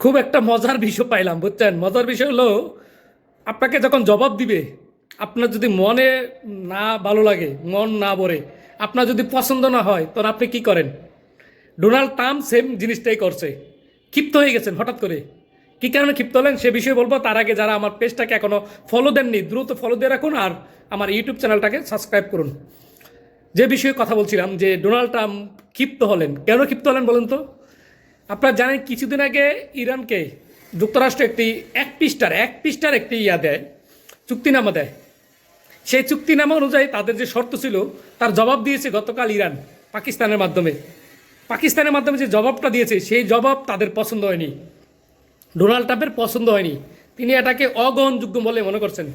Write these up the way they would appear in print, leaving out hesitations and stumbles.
খুব একটা মজার বিষয় পাইলাম, বুঝছেন? মজার বিষয় হলো, আপনাকে যখন জবাব দিবে, আপনার যদি মনে না ভালো লাগে, মন না ভরে, আপনার যদি পছন্দ না হয়, তখন আপনি কি করেন? ডোনাল্ড ট্রাম্প সেম জিনিসটাই করছে। ক্ষিপ্ত হয়ে গেছেন হঠাৎ করে। কী কারণে ক্ষিপ্ত হলেন সে বিষয়ে বলবো। তার আগে যারা আমার পেজটাকে এখনও ফলো দেননি, দ্রুত ফলো দিয়ে রাখুন আর আমার ইউটিউব চ্যানেলটাকে সাবস্ক্রাইব করুন। যে বিষয়ে কথা বলছিলাম, যে ডোনাল্ড ট্রাম্প ক্ষিপ্ত হলেন, কেন ক্ষিপ্ত হলেন বলেন তো? আপনারা জানেন কিছুদিন আগে ইরানকে যুক্তরাষ্ট্র এক পৃষ্ঠার একটি দেয়, চুক্তিনামা দেয়। সেই চুক্তিনামা অনুযায়ী তাদের যে শর্ত ছিল তার জবাব দিয়েছে গতকাল ইরান পাকিস্তানের মাধ্যমে যে জবাবটা দিয়েছে, সেই জবাব তাদের পছন্দ হয়নি, ডোনাল্ড ট্রাম্পের পছন্দ হয়নি। তিনি এটাকে অগ্রহণযোগ্য বলে মনে করছেন।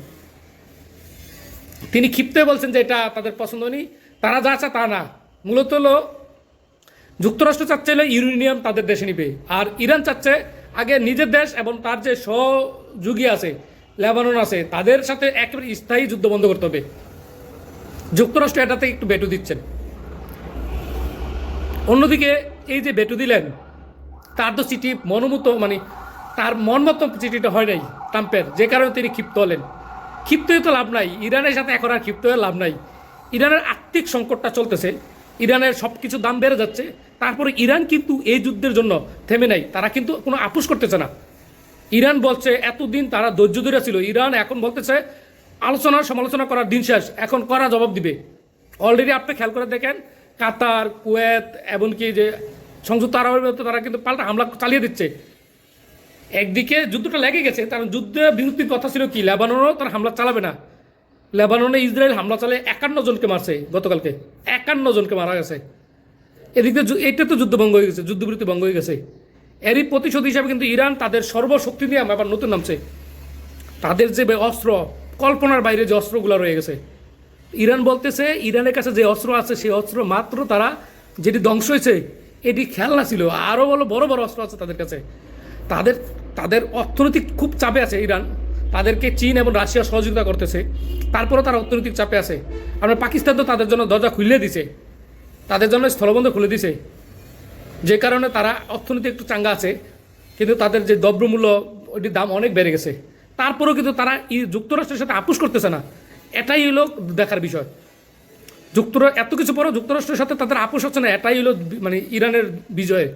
তিনি ক্ষিপ্ত হয়ে বলছেন যে এটা তাদের পছন্দ হয়নি। তারা যা চায় তা না, মূলত হলো যুক্তরাষ্ট্র চাচ্ছে ইউরেনিয়াম তাদের দেশে নিবে, আর ইরান চাচ্ছে আগে নিজের দেশ এবং তার যে সহযোগী আছে, লেবানন আছে, তাদের সাথে একেবারে স্থায়ী যুদ্ধ বন্ধ করতে হবে। যুক্তরাষ্ট্র এটাতে একটু বেটু দিচ্ছেন। অন্যদিকে এই যে বেটু দিলেন, তার তো চিঠি মনোমতো, মানে তার মন মতো চিঠিটা হয় নাই ট্রাম্পের, যে কারণে তিনি ক্ষিপ্ত হলেন। ক্ষিপ্ত হয়ে তো লাভ নাই, ইরানের সাথে এখন আর ক্ষিপ্ত হয়ে লাভ নাই। ইরানের আর্থিক সংকটটা চলতেছে, ইরানের সব কিছু দাম বেড়ে যাচ্ছে। তারপরে ইরান কিন্তু এই যুদ্ধের জন্য থেমে নাই, তারা কিন্তু কোনো আপোষ করতেছে না। ইরান বলছে এতদিন তারা ধৈর্য ধরে ছিল, ইরান এখন বলতেছে সমালোচনা করার দিন শেষ, এখন করা জবাব দিবে। অলরেডি আপনি খেয়াল করে দেখেন, কাতার, কুয়েত, এমনকি যে সংযুক্ত আরব আমিরাত, তারা কিন্তু পাল্টা হামলা চালিয়ে দিচ্ছে। একদিকে যুদ্ধটা লেগে গেছে, কারণ যুদ্ধে বিরতির কথা ছিল কি, লেবাননও তারা হামলা চালাবে না। লেবাননে ইসরায়েল হামলা চালিয়ে 51 জনকে মারছে গতকালকে, 51 জনকে মারা গেছে। এদিকে এইটা তো যুদ্ধ ভঙ্গ হয়ে গেছে, যুদ্ধবিরতি ভঙ্গ হয়ে গেছে। এরই প্রতিশোধ হিসাবে কিন্তু ইরান তাদের সর্বশক্তি নিয়ে আবার নতুন নামছে। তাদের যে অস্ত্র, কল্পনার বাইরে যে অস্ত্রগুলো রয়ে গেছে, ইরান বলতেছে ইরানের কাছে যে অস্ত্র আছে সেই অস্ত্র মাত্র তারা যেটি ধ্বংস হয়েছে এটি খেলনা ছিল, আরও বড় বড় অস্ত্র আছে তাদের কাছে। তাদের তাদের অর্থনৈতিক খুব চাপে আছে ইরান, তাদেরকে চীন এবং রাশিয়া সহযোগিতা করতেছে, তারপরেও তারা অর্থনৈতিক চাপে আছে। আমরা পাকিস্তান তো তাদের জন্য দরজা খুলে দিছে, তাদের জন্য স্থলবন্দর খুলে দিছে, যে কারণে তারা অর্থনীতি একটু চাঙ্গা আছে। কিন্তু তাদের যে দ্রব্যমূল্য, ওইটির দাম অনেক বেড়ে গেছে। তারপরেও কিন্তু তারা যুক্তরাষ্ট্রের সাথে আপোষ করতেছে না। এটাই হলো দেখার বিষয়। এত কিছু পরেও যুক্তরাষ্ট্রের সাথে তাদের আপোষ হচ্ছে না, এটাই হলো মানে ইরানের বিজয়।